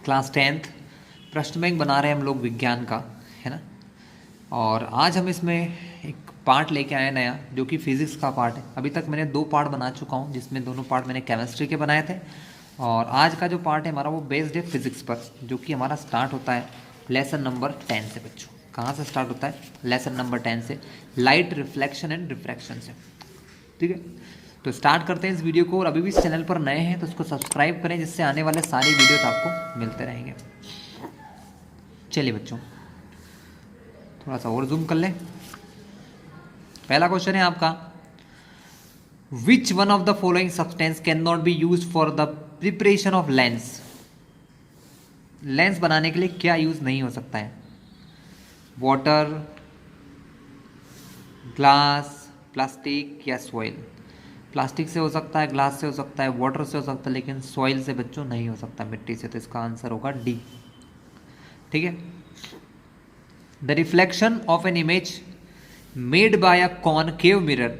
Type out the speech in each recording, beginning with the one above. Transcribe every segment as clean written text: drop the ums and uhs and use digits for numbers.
Class 10th प्रश्न bank बना रहे हैं हम लोग विज्ञान का, है ना। और आज हम इसमें एक पार्ट लेके आए नया, जो कि फिजिक्स का पार्ट है। अभी तक मैंने 2 पार्ट बना चुका हूँ, जिसमें दोनों पार्ट मैंने केमिस्ट्री के बनाए थे। और आज का जो पार्ट है हमारा वो बेस्ड है फिजिक्स पर, जो कि हमारा स्टार्ट होता है लेसन नंबर 10 से। बच्चों कहाँ से स्टार्ट होता है? लेसन नंबर 10 से, लाइट रिफ्लेक्शन एंड रिफ्रैक्शन से। ठीक है, तो स्टार्ट करते हैं इस वीडियो को। और अभी भी इस चैनल पर नए हैं तो इसको सब्सक्राइब करें, जिससे आने वाले सारे वीडियोस आपको मिलते रहेंगे। चलिए बच्चों, थोड़ा सा और जूम कर लें। पहला क्वेश्चन है आपका, which one of the following substance can not B use for the preparation of lens? Lens बनाने के लिए क्या यूज नहीं हो सकता है? वाटर, ग्लास, प्लास्टिक या सॉइल? प्लास्टिक से हो सकता है, ग्लास से हो सकता है, वाटर से हो सकता है, लेकिन सॉइल से बच्चों नहीं हो सकता, मिट्टी से। तो इसका आंसर होगा डी। ठीक है, the reflection of an image made by a concave mirror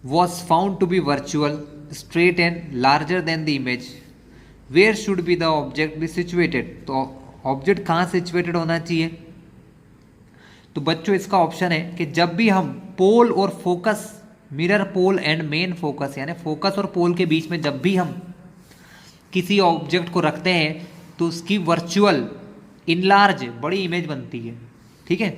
was found to be virtual, straight and larger than the image. Where should be the object be situated? तो ऑब्जेक्ट कहाँ situated होना चाहिए? तो बच्चों इसका option है कि जब भी हम पोल और focus, mirror pole and main focus, यानी फोकस और पोल के बीच में जब भी हम किसी ऑब्जेक्ट को रखते हैं तो उसकी वर्चुअल इनलार्ज बड़ी इमेज बनती है। ठीक है,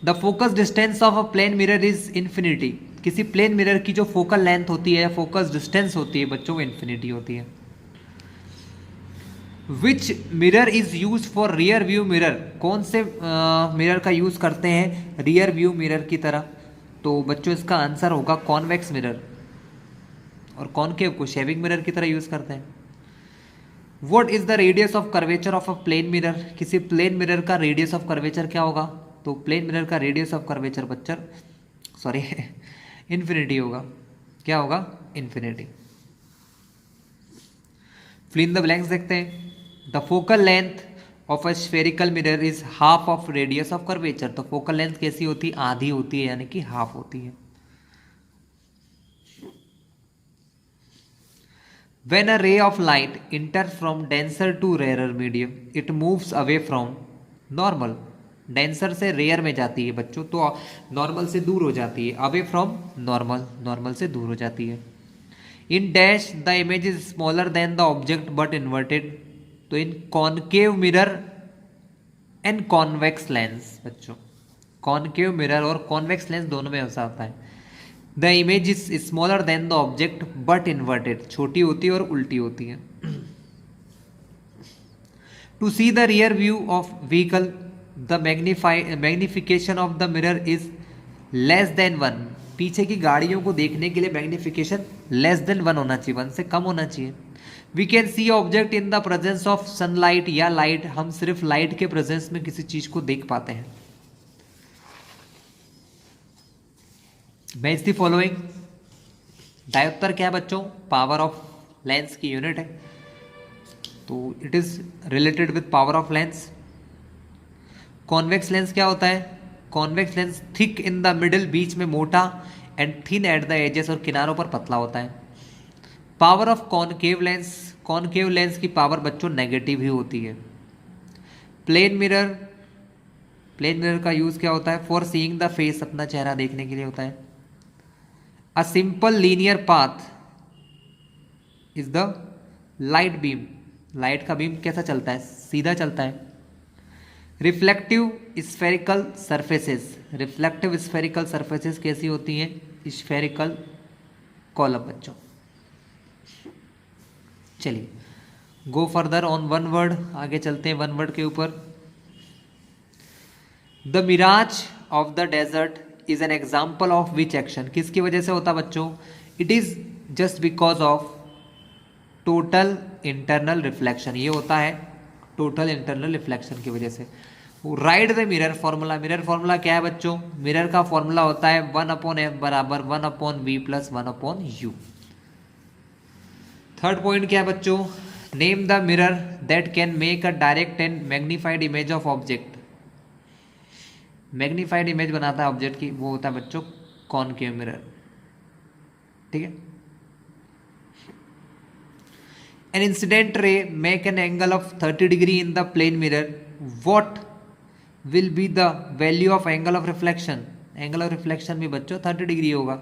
the focus distance of a plane mirror is infinity. किसी प्लेन मिरर की जो फोकल लेंथ होती है या फोकस डिस्टेंस होती है बच्चों, वो इन्फिनिटी होती है। विच mirror is use for rear view mirror? कौन से मिरर का यूज करते हैं रियर व्यू मिरर की तरह? तो बच्चों इसका आंसर होगा कॉन्वेक्स मिरर, और कॉनकेव को शेविंग मिरर की तरह यूज करते हैं। What is the radius of curvature of a plane mirror? किसी प्लेन मिरर का रेडियस ऑफ कर्वेचर क्या होगा? तो प्लेन मिरर का रेडियस ऑफ कर्वेचर बच्चर सॉरी इन्फिनिटी होगा। क्या होगा? Infinity. Fill in the blanks देखते हैं। The focal length of a spherical mirror is half of radius of curvature. तो फोकल लेंथ कैसी होती है? आधी होती है, यानी कि हाफ होती है। When a ray of light enters from denser to rarer medium, it moves away from normal. Denser से रेयर में जाती है बच्चों, तो नॉर्मल से दूर हो जाती है। अवे फ्रॉम नॉर्मल, नॉर्मल से दूर हो जाती है। In dash the image is smaller than the object but inverted. तो in concave mirror and convex lens बच्चों, कॉनकेव मिरर और कॉन्वेक्स लेंस दोनों में ऐसा होता है। The image is smaller than the object but inverted, छोटी होती है और उल्टी होती है। To see the rear view of vehicle the magnification of the mirror is less than 1। पीछे की गाड़ियों को देखने के लिए मैग्निफिकेशन लेस देन 1 होना चाहिए, 1 से कम होना चाहिए। We can see object in the presence of sunlight या लाइट। हम सिर्फ लाइट के प्रेजेंस में किसी चीज को देख पाते हैं। Match the following. डायोप्टर क्या है बच्चों? पावर ऑफ लेंस की यूनिट है, तो it is related with power of lens. Convex lens क्या होता है? Convex lens thick in the middle, बीच में मोटा, and thin at the edges, और किनारों पर पतला होता है। Power of concave lens, concave lens की पावर बच्चों नेगेटिव ही होती है। प्लेन मिरर, प्लेन मिरर का यूज क्या होता है? फॉर सीइंग द फेस, अपना चेहरा देखने के लिए होता है। A simple linear path is the light beam. Light का बीम कैसा चलता है? सीधा चलता है। Reflective spherical surfaces, reflective spherical surfaces कैसी होती हैं? स्फेरिकल कॉलम बच्चों। चलिए go further on one word, आगे चलते हैं वन वर्ड के ऊपर। The mirage of the desert is an example of which action? किसकी वजह से होता बच्चों? It is just because of total internal reflection. ये होता है टोटल इंटरनल रिफ्लेक्शन की वजह से। Right the mirror formula. Mirror formula क्या है बच्चों? मिरर का फॉर्मूला होता है 1/f बराबर 1/v plus 1/u। Third point क्या है बच्चों? Name the mirror that can make a direct and magnified image of object. Magnified image बनाता है ऑब्जेक्ट की, वो होता है बच्चों कॉनकेव मिरर। ठीक है, an incident ray make an angle of 30 degree in the plane mirror, what will be the value of angle of reflection. Angle of reflection भी बच्चों 30 डिग्री होगा,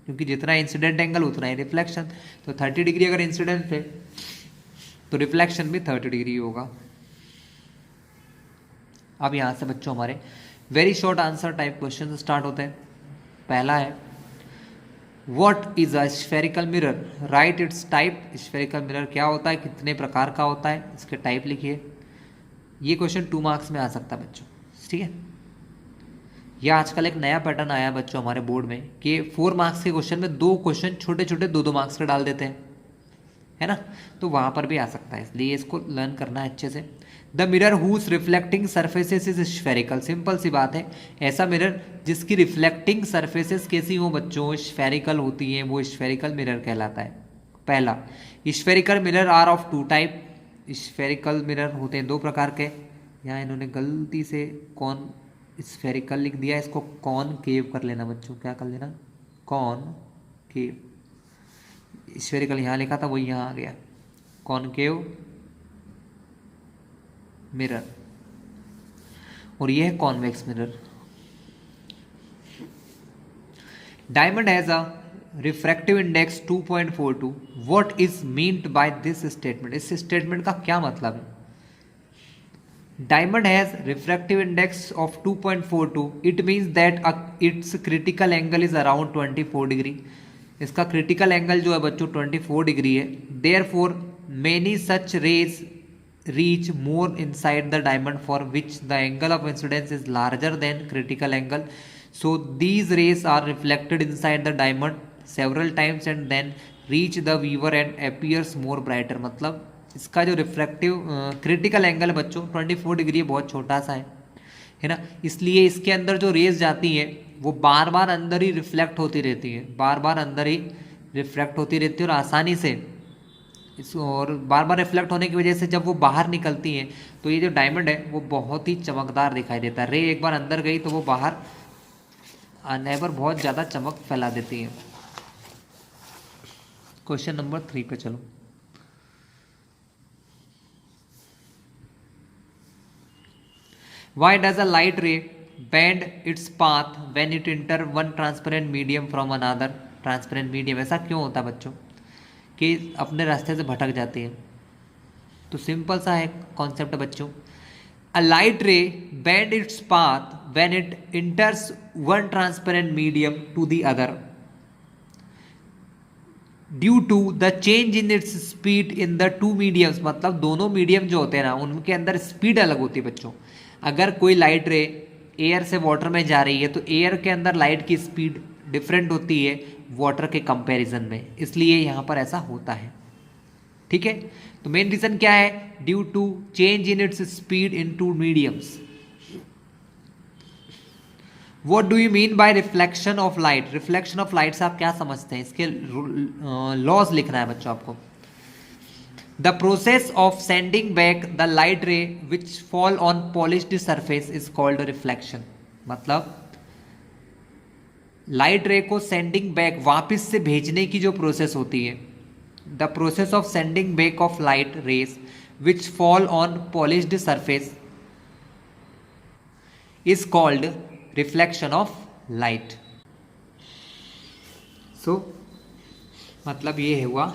क्योंकि जितना इंसिडेंट एंगल उतना ही रिफ्लेक्शन। तो 30 डिग्री अगर इंसिडेंट है तो रिफ्लेक्शन भी 30 डिग्री होगा। अब यहाँ से बच्चों हमारे very short answer type question start होते हैं। पहला है what is a spherical mirror, right it's type. Spherical mirror क्या होता है, कितने प्रकार का होता है, इसके टाइप लिखिए। ये क्वेश्चन 2 मार्क्स में आ सकता है बच्चों, ठीक है। यह आजकल एक नया पैटर्न आया बच्चों हमारे बोर्ड में कि 4 मार्क्स के क्वेश्चन में 2 क्वेश्चन छोटे छोटे 2-2 मार्क्स के डाल देते हैं, है ना। तो वहाँ पर भी आ सकता है, इसलिए इसको लर्न करना है अच्छे से। The mirror whose reflecting surfaces is spherical, simple सी बात है, ऐसा मिरर जिसकी रिफ्लेक्टिंग सर्फेसेस कैसी हो बच्चों, स्फेरिकल होती हैं, वो स्फेरिकल मिरर कहलाता है। पहला, spherical mirror are of 2 type. Spherical mirror होते हैं 2 प्रकार के। यहाँ इन्होंने गलती से कौन स्फेरिकल लिख दिया, इसको कॉनकेव कर लेना बच्चों, क्या कर लेना, कॉनकेव। स्फेरिकल यहाँ लिखा था, वही यहाँ आ गया, कॉनकेव मिरर। और ये है convex mirror. Diamond has a refractive index 2.42, what is meant by this statement. इस स्टेटमेंट का क्या मतलब है। Diamond has refractive index of 2.42. It means that its critical angle is around 24 degree. इसका critical angle जो है बच्चों 24 डिग्री है। Therefore, many such rays reach more inside the diamond for which the angle of incidence is larger than critical angle. So these rays are reflected inside the diamond several times and then reach the viewer and appears more brighter। मतलब इसका जो refractive critical angle बच्चों 24 degree बहुत छोटा सा है ना, इसलिए इसके अंदर जो रेज जाती हैं वो बार बार अंदर ही रिफ्लेक्ट होती रहती है, बार बार अंदर ही रिफ्लेक्ट होती रहती है और आसानी से और बार बार रिफ्लेक्ट होने की वजह से जब वो बाहर निकलती हैं तो ये जो डायमंड है वो बहुत ही चमकदार दिखाई देता है। रे एक बार अंदर गई तो वो बाहर आने पर बहुत ज़्यादा चमक फैला देती है। क्वेश्चन नंबर 3 पे चलो। Why does a light ray bend its path when it enter one transparent medium from another transparent medium। ऐसा क्यों होता है बच्चों कि अपने रास्ते से भटक जाती है। तो सिंपल सा है कॉन्सेप्ट बच्चों, a light ray bend its path when it enters one transparent medium to the other due to the change in its speed in the two mediums। मतलब दोनों मीडियम जो होते हैं ना उनके अंदर स्पीड अलग होती है बच्चों। अगर कोई लाइट रे एयर से वाटर में जा रही है तो एयर के अंदर लाइट की स्पीड डिफरेंट होती है वाटर के कंपैरिजन में, इसलिए यहाँ पर ऐसा होता है, ठीक है। तो मेन रीजन क्या है, due to change in its speed in two mediums. What do you mean by reflection of light. Reflection of light से आप क्या समझते हैं, इसके लॉज लिखना है बच्चों आपको। The process of sending back the light ray which fall on polished surface is called reflection। मतलब लाइट रे को सेंडिंग बैक वापस से भेजने की जो प्रोसेस होती है, the process of sending back of light rays which fall on polished surface is called reflection of light. So मतलब ये हुआ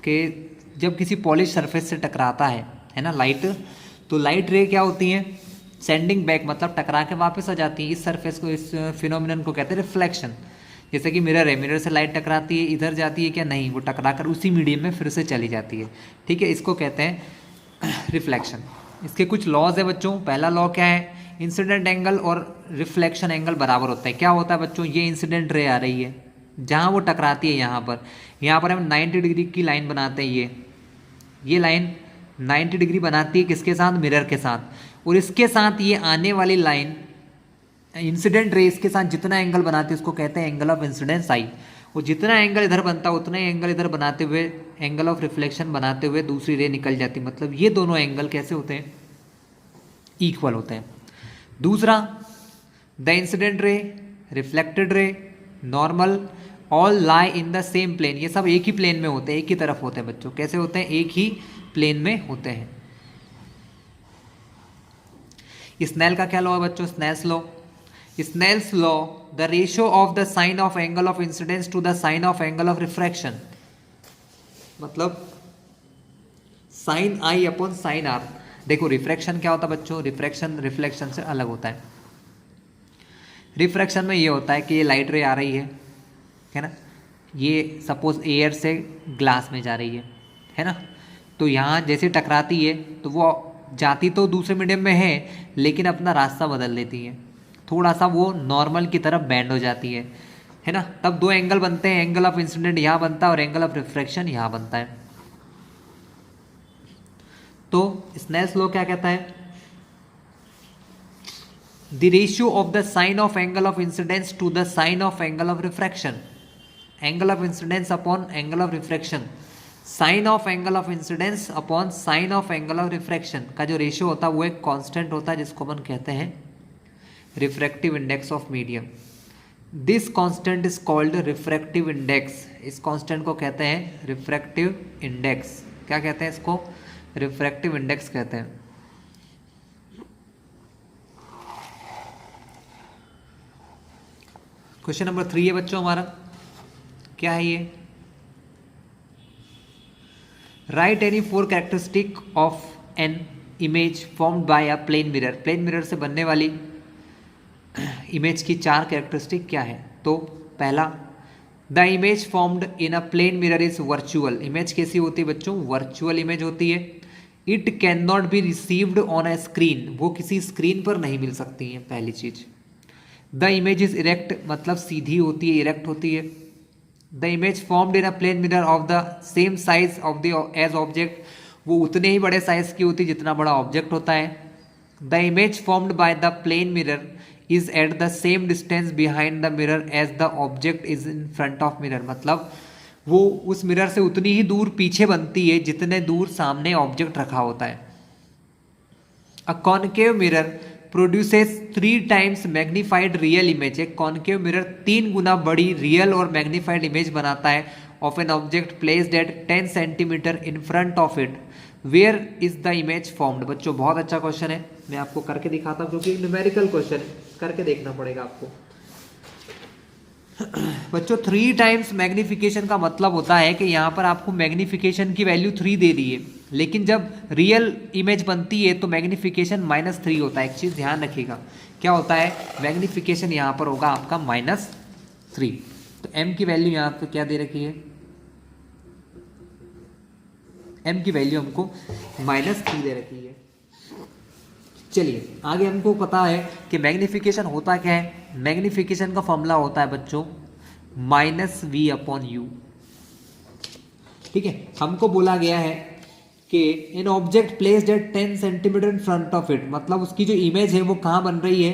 कि जब किसी पॉलिश सरफेस से टकराता है ना लाइट, तो लाइट रे क्या होती हैं, सेंडिंग बैक मतलब टकरा के वापस आ जाती है। इस सरफेस को, इस फिनोमिनन को कहते हैं रिफ्लेक्शन। जैसे कि मिरर है, मिरर से लाइट टकराती है, इधर जाती है क्या, नहीं, वो टकरा कर उसी मीडियम में फिर से चली जाती है, ठीक है। इसको कहते हैं रिफ्लेक्शन। इसके कुछ लॉज है बच्चों। पहला लॉ क्या है, इंसिडेंट एंगल और रिफ्लेक्शन एंगल बराबर होता है। क्या होता है बच्चों, ये इंसिडेंट रे आ रही है, जहाँ वो टकराती है यहाँ पर हम 90 डिग्री की लाइन बनाते हैं। ये लाइन 90 डिग्री बनाती है किसके साथ, मिरर के साथ, और इसके साथ ये आने वाली लाइन इंसिडेंट रे इसके साथ जितना एंगल बनाती है उसको कहते हैं एंगल ऑफ इंसिडेंस आई। वो जितना एंगल इधर बनता है उतना ही एंगल इधर बनाते हुए, एंगल ऑफ रिफ्लेक्शन बनाते हुए दूसरी रे निकल जाती है। मतलब ये दोनों एंगल कैसे होते हैं, इक्वल होते हैं। दूसरा, the incident ray, reflected ray, normal all lie in the same plane, ये सब एक ही प्लेन में होते हैं, एक ही तरफ होते हैं बच्चों। कैसे होते हैं? एक ही प्लेन में होते हैं। स्नेल का क्या लॉ है बच्चों? Snell's law. Snell's law, the ratio of the sine of angle of incidence to the sine of angle of refraction, मतलब sine I upon sine R. देखो रिफ्रैक्शन क्या होता है बच्चों? रिफ्रैक्शन रिफ्लेक्शन से अलग होता है। रिफ्रैक्शन में ये होता है कि ये लाइट रे आ रही है ना, ये सपोज एयर से ग्लास में जा रही है ना, तो यहाँ जैसे टकराती है तो वो जाती तो दूसरे मीडियम में है, लेकिन अपना रास्ता बदल लेती है, थोड़ा सा वो नॉर्मल की तरफ बैंड हो जाती है ना। तब दो एंगल बनते हैं, एंगल ऑफ इंसिडेंट यहाँ बनता है और एंगल ऑफ रिफ्रैक्शन यहाँ बनता है। तो स्नेल्स लॉ क्या कहता है? The ratio of the sine of angle of incidence to the sine of angle of refraction, angle of incidence upon angle of refraction, sine of angle of incidence upon sine of angle of refraction का जो ratio होता है वो एक constant होता है, जिसको अपन कहते हैं refractive index of medium. This constant is called refractive index. इस कांस्टेंट को कहते हैं रिफ्रैक्टिव इंडेक्स। क्या कहते हैं इसको? रिफ्रैक्टिव इंडेक्स कहते हैं। क्वेश्चन नंबर 3 है बच्चों हमारा, क्या है ये? Write any 4 characteristic of an image formed by a plane mirror. Plane mirror से बनने वाली इमेज की 4 कैरेक्टरिस्टिक क्या है? तो पहला, the image formed in a plane mirror is virtual. Image कैसी होती है बच्चों? वर्चुअल इमेज होती है। It can not be received on a screen, वो किसी स्क्रीन पर नहीं मिल सकती है, पहली चीज। द इमेज इज इरेक्ट, मतलब सीधी होती है, इरेक्ट होती है। The image formed in a plane mirror of the same size of the as object, वो उतने ही बड़े साइज की होती है जितना बड़ा ऑब्जेक्ट होता है। The image formed by the plane mirror is at the same distance behind the mirror as the object is in front of mirror, मतलब वो उस मिरर से उतनी ही दूर पीछे बनती है जितने दूर सामने ऑब्जेक्ट रखा होता है। A concave mirror produces 3 times magnified real image. एक कॉनकेव मिरर 3 गुना बड़ी रियल और मैग्नीफाइड इमेज बनाता है of an object placed at 10 centimetre in front of it. Where is the image formed? बच्चों बहुत अच्छा क्वेश्चन है, मैं आपको करके दिखाता हूँ क्योंकि न्यूमेरिकल क्वेश्चन है, करके देखना पड़ेगा आपको। बच्चों 3 टाइम्स मैग्निफिकेशन का मतलब होता है कि यहाँ पर आपको मैग्निफिकेशन की वैल्यू 3 दे दी है, लेकिन जब रियल इमेज बनती है तो मैग्निफिकेशन -3 होता है। एक चीज़ ध्यान रखिएगा, क्या होता है? मैग्निफिकेशन यहाँ पर होगा आपका -3। तो m की वैल्यू यहाँ पे क्या दे रखी है? m की वैल्यू हमको -3 दे रखी है। चलिए आगे हमको पता है कि मैग्निफिकेशन होता क्या है। मैग्निफिकेशन का फॉर्मूला होता है बच्चों -v/u। ठीक है, हमको बोला गया है कि N object placed at 10 centimetre in front of it, मतलब उसकी जो इमेज है वो कहाँ बन रही है,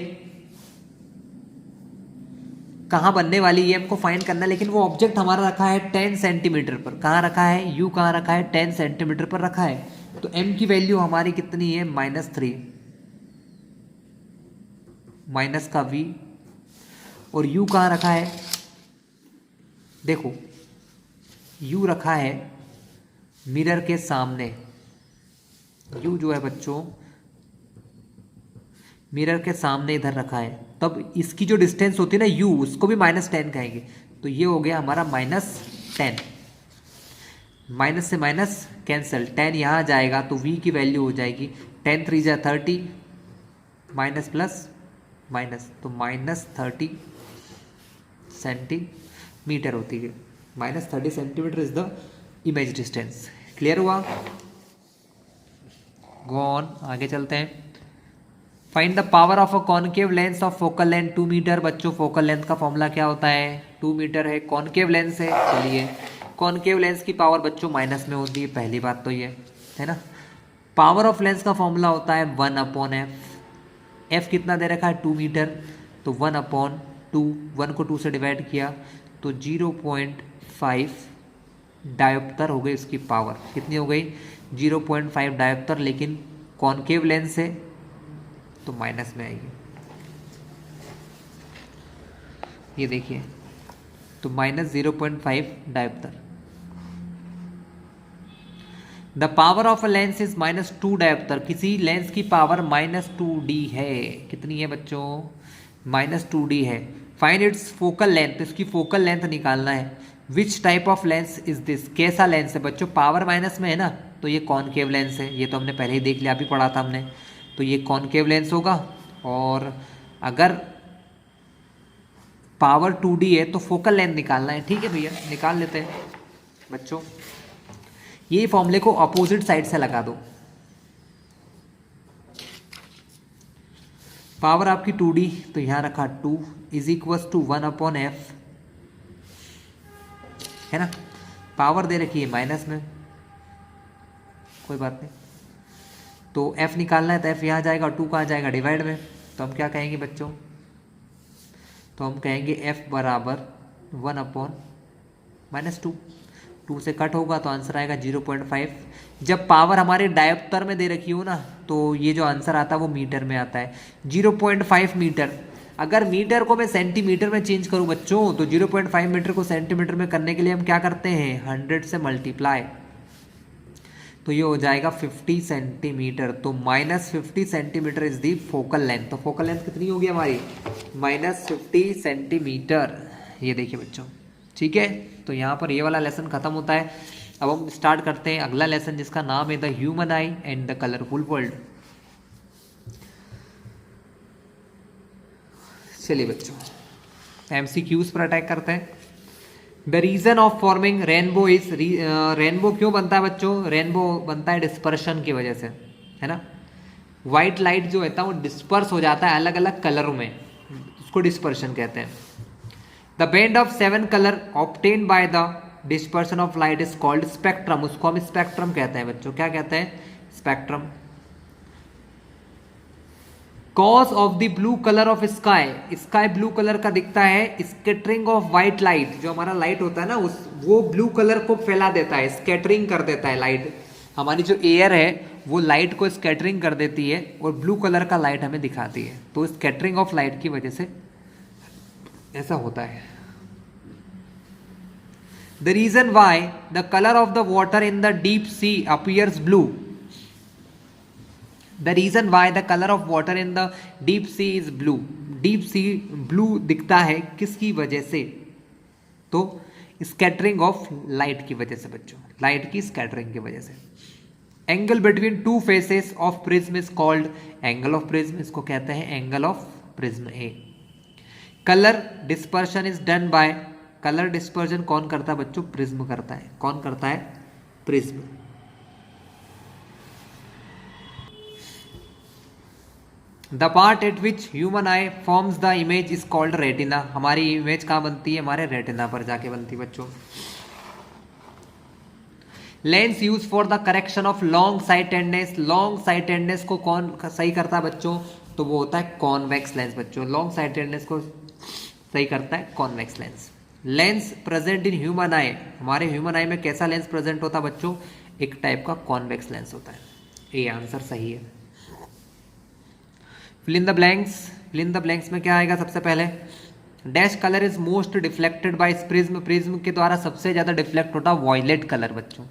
कहाँ बनने वाली है हमको फाइंड करना है। लेकिन वो ऑब्जेक्ट हमारा रखा है 10 सेंटीमीटर पर। कहाँ रखा है? u कहाँ रखा है? 10 सेंटीमीटर पर रखा है। तो m की वैल्यू हमारी कितनी है? -3 माइनस का v, और u कहाँ रखा है? देखो u रखा है मिरर के सामने। u जो है बच्चों मिरर के सामने इधर रखा है, तब इसकी जो डिस्टेंस होती है ना u, उसको भी -10 कहेंगे। तो ये हो गया हमारा -10, माइनस से माइनस कैंसिल, 10 यहाँ जाएगा तो v की वैल्यू हो जाएगी 10 3 जा 30, माइनस प्लस माइनस, तो -30 सेंटीमीटर होती है। -30 centimetre is the image distance. Clear हुआ? गो ऑन, आगे चलते हैं। Find the power of a concave lens of focal length 2 metre. बच्चों फोकल लेंथ का फॉर्मूला क्या होता है? 2 मीटर है। कॉनकेव लेंस है, चलिए कॉनकेव लेंस की पावर बच्चों माइनस में होती है, पहली बात तो ये है ना। पावर ऑफ लेंस का फॉर्मूला होता है 1/f। f कितना दे रखा है? 2 मीटर, तो 1/2, 1 को 2 से डिवाइड किया तो 0.5 डायोप्टर हो गई इसकी पावर। कितनी हो गई? 0.5 डायोप्टर, लेकिन कॉनकेव लेंस है तो माइनस में आएगी। ये देखिए तो -0.5 dioptre. The power of a lens is -2 dioptre. किसी लेंस की पावर -2d है। कितनी है बच्चों? -2d है। फाइंड इट्स फोकल लेंथ, इसकी फोकल लेंथ निकालना है। Which type of lens is this, कैसा लेंस है बच्चों? पावर माइनस में है ना, तो ये कॉनकेव लेंस है। ये तो हमने पहले ही देख लिया, अभी पढ़ा था हमने। तो ये कॉनकेव लेंस होगा। और अगर पावर 2d है तो फोकल लेंथ निकालना है। ठीक है भैया, निकाल लेते हैं बच्चों। ये फॉर्मूले को अपोजिट साइड से लगा दो। पावर आपकी 2d, तो यहां रखा 2 इज इक्वल टू 1/f, है ना। पावर दे रखी है माइनस में, कोई बात नहीं। तो f निकालना है तो f यहाँ जाएगा और 2 कहाँ जाएगा? डिवाइड में। तो हम क्या कहेंगे बच्चों? तो हम कहेंगे f बराबर 1/-2। 2 से कट होगा तो आंसर आएगा 0.5। जब पावर हमारे डायोप्टर में दे रखी हो ना, तो ये जो आंसर आता है वो मीटर में आता है, 0.5 मीटर। अगर मीटर को मैं सेंटीमीटर में चेंज करूं बच्चों, तो 0.5 मीटर को सेंटीमीटर में करने के लिए हम क्या करते हैं? 100 से मल्टीप्लाई। तो ये हो जाएगा 50 सेंटीमीटर। तो -50 centimetre is the focal length. तो फोकल लेंथ कितनी होगी हमारी? -50 सेंटीमीटर। ये देखिए बच्चों, ठीक है। तो यहाँ पर ये वाला लेसन खत्म होता है। अब हम स्टार्ट करते हैं अगला लेसन, जिसका नाम है the human eye and the colourful world. चलिए बच्चों, MCQs पर अटैक करते हैं। The reason of forming rainbow is, rainbow क्यों बनता है बच्चों? रेनबो बनता है डिस्पर्शन की वजह से, है ना। व्हाइट लाइट जो होता है वो डिस्पर्स हो जाता है अलग अलग कलरों में, उसको डिस्पर्शन कहते हैं। The band of 7 colour obtain by the dispersion of light is called spectrum. उसको हम स्पेक्ट्रम कहते हैं बच्चों। क्या कहते हैं? Spectrum. Cause of the blue colour of sky, sky blue colour का दिखता है। स्कैटरिंग ऑफ व्हाइट लाइट, जो हमारा लाइट होता है ना, वो ब्लू कलर को फैला देता है, स्कैटरिंग कर देता है लाइट। हमारी जो एयर है वो लाइट को स्कैटरिंग कर देती है और ब्लू कलर का लाइट हमें दिखाती है। तो स्कैटरिंग ऑफ लाइट की वजह से ऐसा होता है। The reason why the colour of the water in the deep sea appears blue, the reason why the colour of water in the deep sea is blue. Deep sea blue दिखता है किसकी वजह से? तो स्कैटरिंग ऑफ लाइट की वजह से बच्चों, लाइट की स्कैटरिंग की वजह से। Angle between two faces of prism is called angle of prism, इसको कहते हैं angle of prism A. Colour dispersion is done by, colour dispersion कौन करता है बच्चों? प्रिज्म करता है। कौन करता है? Prism. The part eight which human I forms the image is called retina. हमारी इमेज कहाँ बनती है? हमारे रेटिना पर जाके बनती है बच्चों। Lens use for the correction of long sightedness, long sightedness को कौन सही करता है बच्चों? तो वो होता है कॉन्वेक्स लेंस बच्चों। लॉन्ग साइटेडनेस को सही करता है convex lens. Lens present in human आई, हमारे ह्यूमन आई में कैसा लेंस प्रेजेंट होता है बच्चों? एक टाइप का कॉन्वेक्स लेंस होता है। ये आंसर सही है। Fill in the blanks, fill in the blanks में क्या आएगा? सबसे पहले dash colour is most deflected by prism, prism के द्वारा सबसे ज्यादा डिफ्लेक्ट होता है वॉयलेट कलर बच्चों।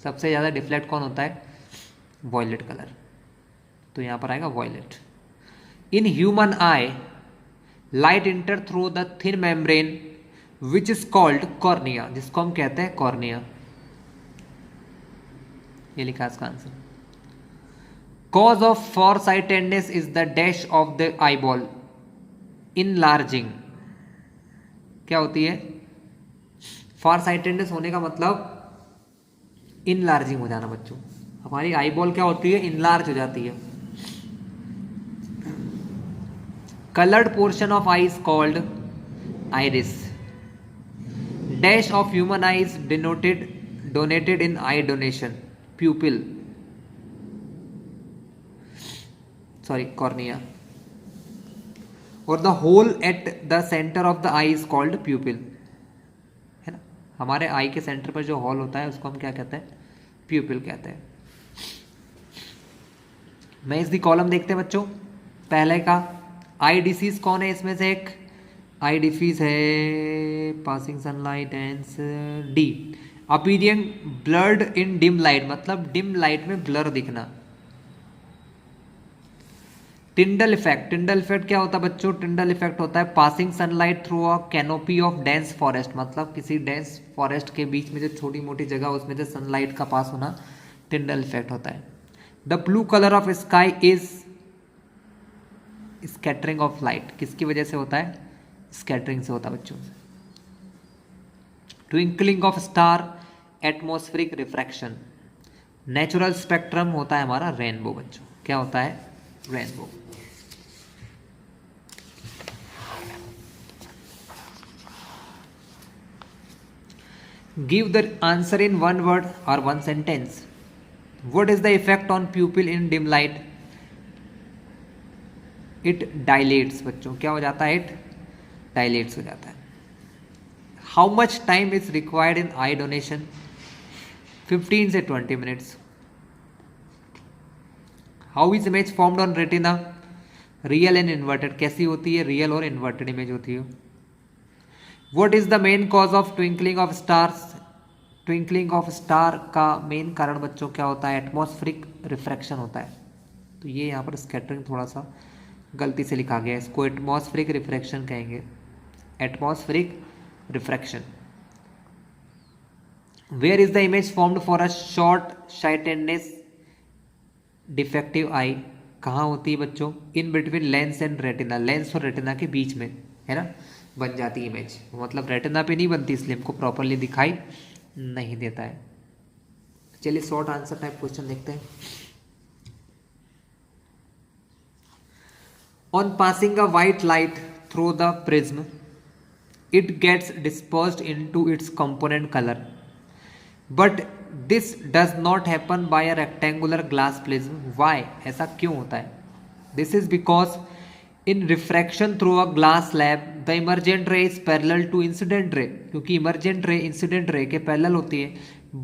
सबसे ज्यादा डिफ्लेक्ट कौन होता है? Violet colour. तो यहां पर आएगा violet. In human eye light enter through the thin membrane which is called cornea, जिसको हम कहते हैं कॉर्निया। ये लिखा इसका आंसर। Cause of farsightedness is the dash of the eyeball enlarging। क्या होती है? farsightedness होने का मतलब enlarging हो जाना बच्चों। हमारी आईबॉल क्या होती है? enlarge हो जाती है। Colored portion of eye is called iris। Dash of human eye is donated in eye donation, pupil, sorry, cornea, और the hole at the centre of the eye is called pupil, है ना। हमारे आई के centre पर जो hall होता है उसको हम क्या कहते हैं? प्यूपिल कहते हैं। मैं इस दी कॉलम देखते हैं बच्चों। पहले का आई डिसीज कौन है इसमें से? एक आई डिफीज है, passing sunlight and D, appearing blurred in dim light, मतलब डिम लाइट में ब्लर दिखना। टिंडल इफेक्ट, टिंडल इफेक्ट क्या होता है बच्चों? टिंडल इफेक्ट होता है passing sunlight through a canopy of dense forest, मतलब किसी डेंस फॉरेस्ट के बीच में जो छोटी मोटी जगह उसमें जो सनलाइट का पास होना टिंडल इफेक्ट होता है। The blue colour of sky is scattering of light, किसकी वजह से होता है? स्कैटरिंग से होता है बच्चों। Twinkling of star, atmospheric refraction. Natural spectrum होता है हमारा रेनबो बच्चों, क्या होता है? Rainbow. Give the answer in one word और one sentence. What is the effect on pupil in dim light? It dilates बच्चों, क्या हो जाता है? It dilates हो जाता है। How much time is required in eye donation? 15 से 20 minutes। How is image formed on retina? Real and inverted, कैसी होती है? रियल और इन्वर्टेड इमेज होती है। What is the main cause of twinkling of stars? Twinkling of star का main कारण बच्चों क्या होता है? एटमॉस्फेरिक रिफ्रैक्शन होता है। तो ये यहाँ पर स्कैटरिंग थोड़ा सा गलती से लिखा गया है, इसको एटमॉस्फेरिक रिफ्रैक्शन कहेंगे, atmospheric refraction. Where is the image formed for a short sightedness defective eye? कहाँ होती है बच्चों? In between lens and retina, lens और रेटिना के बीच में, है ना, बन जाती है इमेज। मतलब रेटिना पे नहीं बनती, इसलिए हमको प्रॉपरली दिखाई नहीं देता है। चलिए शॉर्ट आंसर टाइप क्वेश्चन देखते हैं। On passing a white light through the prism, it gets dispersed into its component colour, but this does not happen by a rectangular glass prism. Why? ऐसा क्यों होता है? This is because in refraction through a glass slab the emergent ray is parallel to incident ray, क्योंकि emergent ray incident ray के parallel होती है।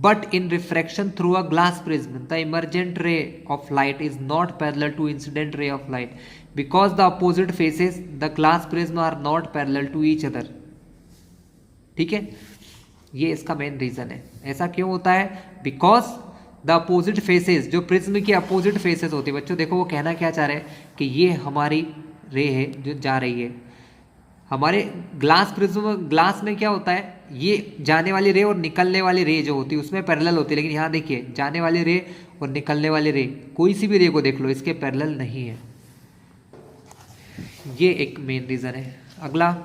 But in refraction through a glass prism the emergent ray of light is not parallel to incident ray of light, because the opposite faces the glass prism are not parallel to each other. ठीक है, ये इसका main reason है। ऐसा क्यों होता है? Because the opposite faces, जो प्रिज्म की अपोजिट फेसेस होती है बच्चों, देखो वो कहना क्या चाह रहे हैं कि ये हमारी रे है जो जा रही है, हमारे ग्लास प्रिज्म, ग्लास में क्या होता है? ये जाने वाली रे और निकलने वाली रे जो होती है उसमें पैरेलल होती है, लेकिन यहाँ देखिए जाने वाली रे और निकलने वाली रे, कोई सी भी रे को देख लो, इसके पैरेलल नहीं है। ये एक मेन रीजन है। अगला,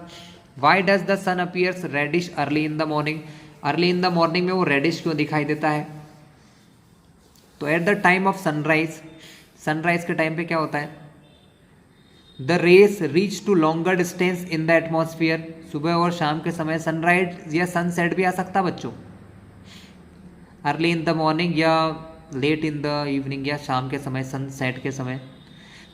why does the sun appears reddish early in the morning? Early in the morning में वो रेडिश क्यों दिखाई देता है? तो at the time of sunrise, sunrise के टाइम पे क्या होता है? The rays reach to longer distance in the atmosphere. सुबह और शाम के समय सनराइज या सनसेट भी आ सकता बच्चों, अर्ली इन द मॉर्निंग या लेट इन द इवनिंग या शाम के समय, सनसेट के समय।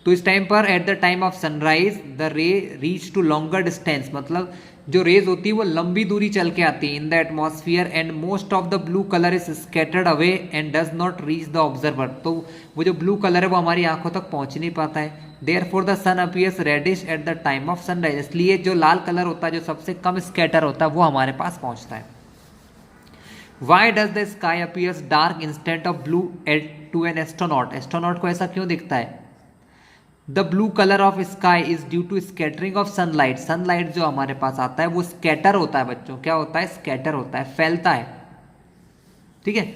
तो इस टाइम पर at the time of sunrise the ray reach to longer distance, मतलब जो रेज होती है वो लंबी दूरी चल के आती है इन the atmosphere, and most of the blue colour is scattered away and does not reach the observer. तो वो जो ब्लू कलर है वो हमारी आंखों तक पहुंच नहीं पाता है। Therefore the sun appears reddish at the time of sunrise, इसलिए जो लाल कलर होता है जो सबसे कम स्कैटर होता है वो हमारे पास पहुंचता है। Why does the sky appears dark instead of blue at to an astronaut? Astronaut को ऐसा क्यों दिखता है? The blue colour of sky is due to scattering of sunlight. Sunlight जो हमारे पास आता है वो स्कैटर होता है बच्चों, क्या होता है? स्कैटर होता है, फैलता है। ठीक है,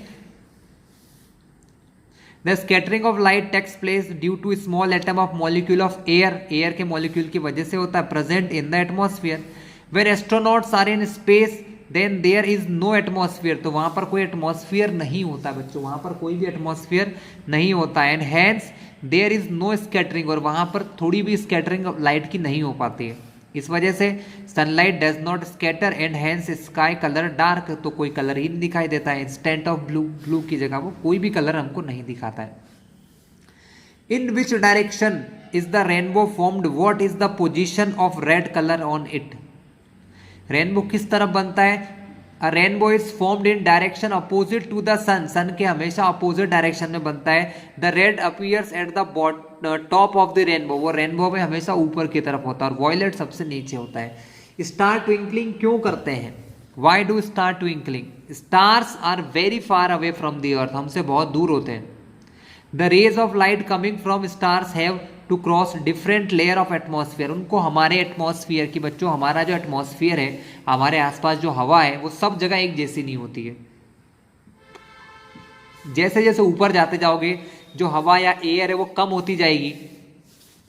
the scattering of light takes place due to small atom of molecule of air, air के मॉलिक्यूल की वजह से होता है, present in the atmosphere. When astronauts are in space then there is no atmosphere, तो वहां पर कोई एटमॉस्फेयर नहीं होता बच्चों, वहां पर कोई भी एटमॉस्फेयर नहीं होता है। And hence there is no scattering, और वहां पर थोड़ी भी स्कैटरिंग लाइट की नहीं हो पाती है। इस वजह से sunlight does not scatter and hence sky colour dark, तो कोई कलर ही नहीं दिखाई देता है। इंस्टेंट ऑफ ब्लू, ब्लू की जगह वो कोई भी कलर हमको नहीं दिखाता है। In which direction is the rainbow formed? What is the position of red colour on it? Rainbow किस तरफ बनता है? A rainbow is formed in direction opposite to the sun, sun के हमेशा अपोजिट डायरेक्शन में बनता है। The red appears at the top of the rainbow, वो रेनबो में हमेशा ऊपर की तरफ होता है, और वॉयलेट सबसे नीचे होता है। स्टार ट्विंकलिंग क्यों करते हैं? Why do star twinkling? Stars are very far away from the earth, हमसे बहुत दूर होते हैं। The rays of light coming from stars have to cross different layer of atmosphere, उनको हमारे एटमॉस्फेयर की, बच्चों हमारा जो एटमॉस्फेयर है, हमारे आसपास जो हवा है, वो सब जगह एक जैसी नहीं होती है। जैसे जैसे ऊपर जाते जाओगे जो हवा या एयर है वो कम होती जाएगी,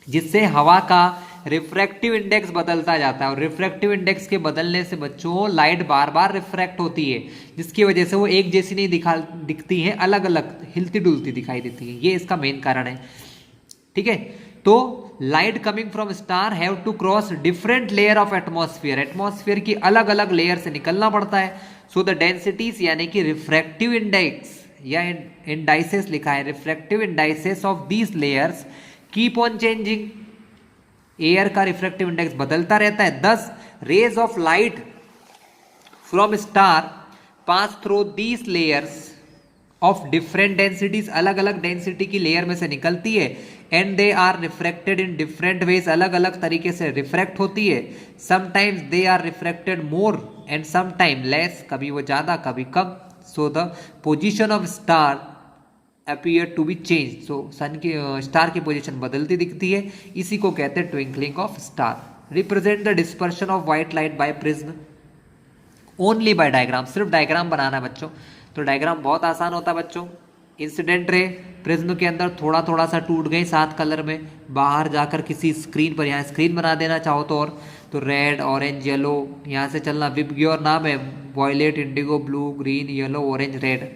जिससे हवा का रिफ्रैक्टिव इंडेक्स बदलता जाता है, और रिफ्रैक्टिव इंडेक्स के बदलने से बच्चों लाइट बार बार रिफ्रैक्ट होती है, जिसकी वजह से वो एक जैसी नहीं दिखती है, अलग अलग हिलती डुलती दिखाई देती है। ये इसका मेन कारण है, ठीक है। तो light coming from star have to cross different layer of atmosphere, atmosphere की अलग अलग लेयर से निकलना पड़ता है। सो द डेंसिटीज यानी कि रिफ्रैक्टिव इंडेक्स या इंडाइसेस लिखा है, refractive indices of these layers keep on changing, air का रिफ्रैक्टिव इंडेक्स बदलता रहता है। 10 rays of light from star pass through these layers of different densities, अलग अलग डेंसिटी की लेयर में से निकलती है। And they are refracted in different ways, अलग अलग तरीके से रिफ्रैक्ट होती है। Sometimes they are refracted more and sometime less, कभी वो ज्यादा कभी कम। So the position of star appear to be change, so sun की स्टार की पोजीशन बदलती दिखती है, इसी को कहते हैं twinkling of star. Represent the dispersion of white light by prism only by diagram, सिर्फ डायग्राम बनाना है बच्चों। तो डायग्राम बहुत आसान होता है बच्चों। इंसिडेंट रे प्रिज्म के अंदर थोड़ा थोड़ा सा टूट गई 7 कलर में, बाहर जाकर किसी स्क्रीन पर, यहाँ स्क्रीन बना देना चाहो तो, और तो रेड ऑरेंज येलो यहाँ से चलना। विबग्योर नाम है, violet indigo blue green yellow orange red.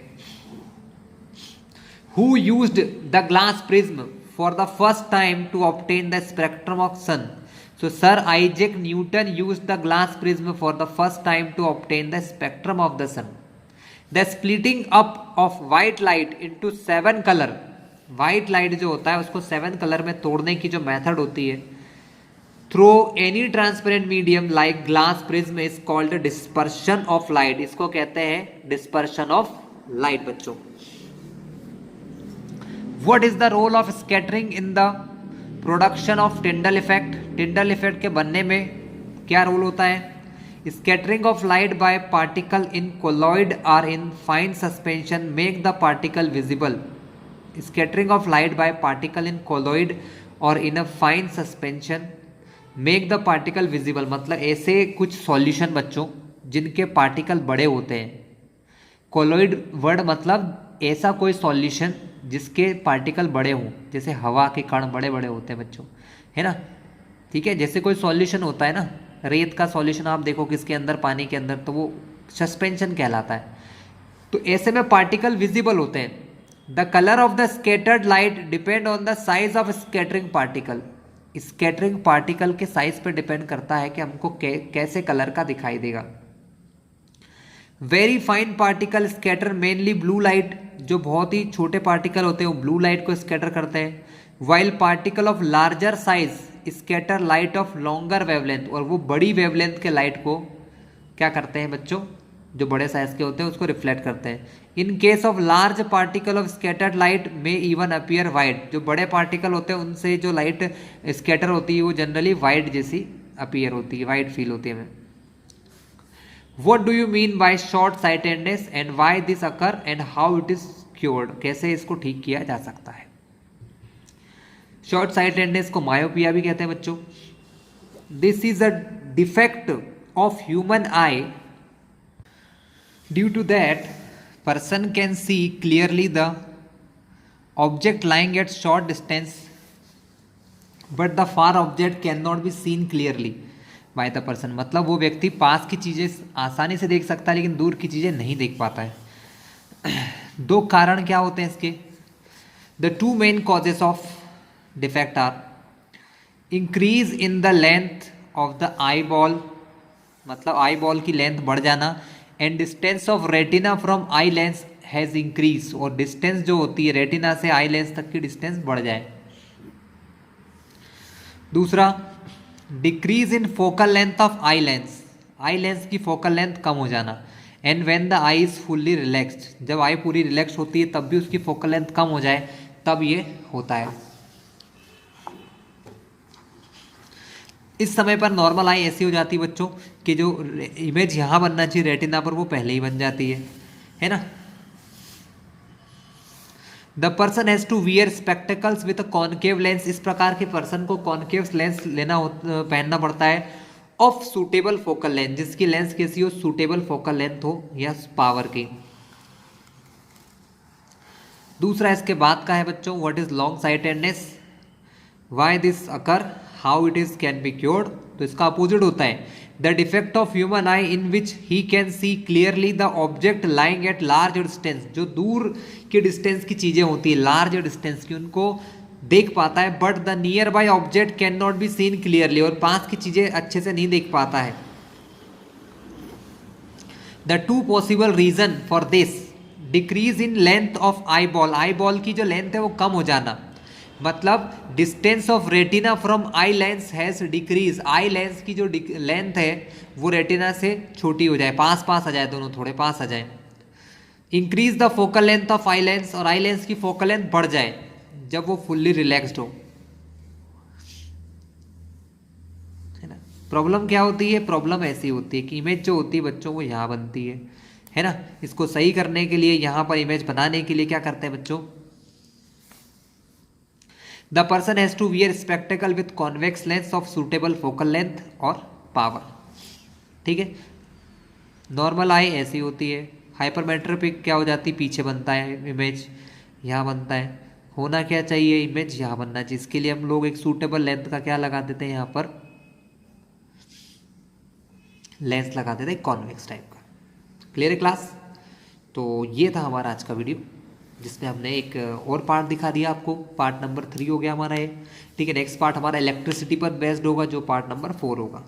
Who used the glass prism for the first time to obtain the spectrum of sun? So Sir Isaac Newton used the glass prism for the first time to obtain the spectrum of the sun. The splitting up of white light into 7 color, white light जो होता है उसको 7 colour में तोड़ने की जो method होती है, through any transparent medium like glass prism is called dispersion of light, इसको कहते हैं dispersion of light बच्चों। What is the role of scattering in the production of Tyndall effect? Tyndall effect के बनने में क्या रोल होता है? Scattering of light by particle in colloid or in fine suspension make the particle visible. Scattering of light by particle in colloid or in a fine suspension make the particle visible, मतलब ऐसे कुछ solution बच्चों जिनके particle बड़े होते हैं। Colloid word मतलब ऐसा कोई सॉल्यूशन जिसके पार्टिकल बड़े हों, जैसे हवा के कण बड़े बड़े होते हैं बच्चों, है ना, ठीक है। जैसे कोई सॉल्यूशन होता है ना, रेत का सॉल्यूशन आप देखो किसके अंदर, पानी के अंदर, तो वो सस्पेंशन कहलाता है। तो ऐसे में पार्टिकल विजिबल होते हैं। The colour of the scattered light depend on the size of scattering particle, scattering particle के साइज पर डिपेंड करता है कि हमको कैसे कलर का दिखाई देगा। Very fine particle scatter mainly blue light, जो बहुत ही छोटे पार्टिकल होते हैं वो ब्लू लाइट को स्कैटर करते हैं। While particle of larger size scatter light of longer wavelength, और वो बड़ी वेवलेंथ के लाइट को क्या करते हैं बच्चों, जो बड़े साइज के होते हैं उसको रिफ्लेक्ट करते हैं। In case of large particle of scattered light में इवन अपीयर वाइट, जो बड़े पार्टिकल होते हैं उनसे जो लाइट स्कैटर होती है वो जनरली वाइट जैसी अपीयर होती है, वाइट फील होती है। What do you mean by short sightedness and why this occur and how it is cured? कैसे इसको ठीक किया जा सकता है? शॉर्ट साइटेडनेस को मायोपिया भी कहते हैं बच्चों। This is a defect of human eye, due to that person can see clearly the object lying at short distance but the far object can not be seen clearly by the person, मतलब वो व्यक्ति पास की चीज़ें आसानी से देख सकता है लेकिन दूर की चीज़ें नहीं देख पाता है। 2 कारण क्या होते हैं इसके? The 2 main causes of defect are increase in the length of the eye ball, मतलब आई बॉल की लेंथ बढ़ जाना, and distance of retina from eye lens has increase, और डिस्टेंस जो होती है रेटिना से आई लेंस तक की डिस्टेंस बढ़ जाए। दूसरा, decrease in focal length of I lens की फोकल लेंथ कम हो जाना। And when the eye is fully relaxed, जब आई पूरी रिलैक्स होती है तब भी उसकी फोकल लेंथ कम हो जाए, तब ये होता है। इस समय पर नॉर्मल आई ऐसी हो जाती है बच्चों कि जो इमेज यहाँ बनना चाहिए रेटिना पर वो पहले ही बन जाती है ना। The person has to wear spectacles with a concave lens, इस प्रकार के पर्सन को कॉनकेव लेंस पहनना पड़ता है ऑफ सूटेबल फोकल लेंथ, जिसकी लेंस कैसी हो, सूटेबल फोकल लेंथ हो या पावर की। दूसरा इसके बाद का है बच्चों, what is long sightedness, why this occur, how it is can be cured. तो इसका अपोजिट होता है the defect of human I in which he can see clearly the object lying at large distance, जो दूर के distance की चीजें होती है, लार्ज डिस्टेंस की, उनको देख पाता है, but the near by object can not be seen clearly, और पास की चीजें अच्छे से नहीं देख पाता है। The two possible reason for this, decrease in length of eye ball, eye ball की जो लेंथ है वो कम हो जाना, मतलब distance of retina from eye lens has decrease, eye lens की जो लेंथ है वो रेटिना से छोटी हो जाए, पास पास आ जाए, दोनों थोड़े पास आ जाए। Increase the focal length of eye lens, और आई लेंस की फोकल लेंथ बढ़ जाए जब वो फुल्ली रिलैक्स्ड हो, है ना। प्रॉब्लम क्या होती है, प्रॉब्लम ऐसी होती है कि इमेज जो होती है बच्चों वो यहाँ बनती है ना। इसको सही करने के लिए, यहाँ पर इमेज बनाने के लिए क्या करते हैं बच्चों, the person has to wear spectacle with convex lens of suitable focal length और पावर, ठीक है। नॉर्मल आई ऐसी होती है, हाइपरमेट्रोपिक क्या हो जाती है, पीछे बनता है इमेज, यहाँ बनता है, होना क्या चाहिए, इमेज यहाँ बनना चाहिए। इसके लिए हम लोग एक सूटेबल लेंथ का क्या लगा देते हैं, यहाँ पर लेंस लगा देते हैं कॉन्वेक्स टाइप का। क्लियर है क्लास। तो ये था हमारा आज का वीडियो, जिसमें हमने एक और पार्ट दिखा दिया आपको, पार्ट नंबर 3 हो गया हमारा ये, ठीक है। नेक्स्ट पार्ट हमारा इलेक्ट्रिसिटी पर बेस्ड होगा, जो पार्ट नंबर 4 होगा।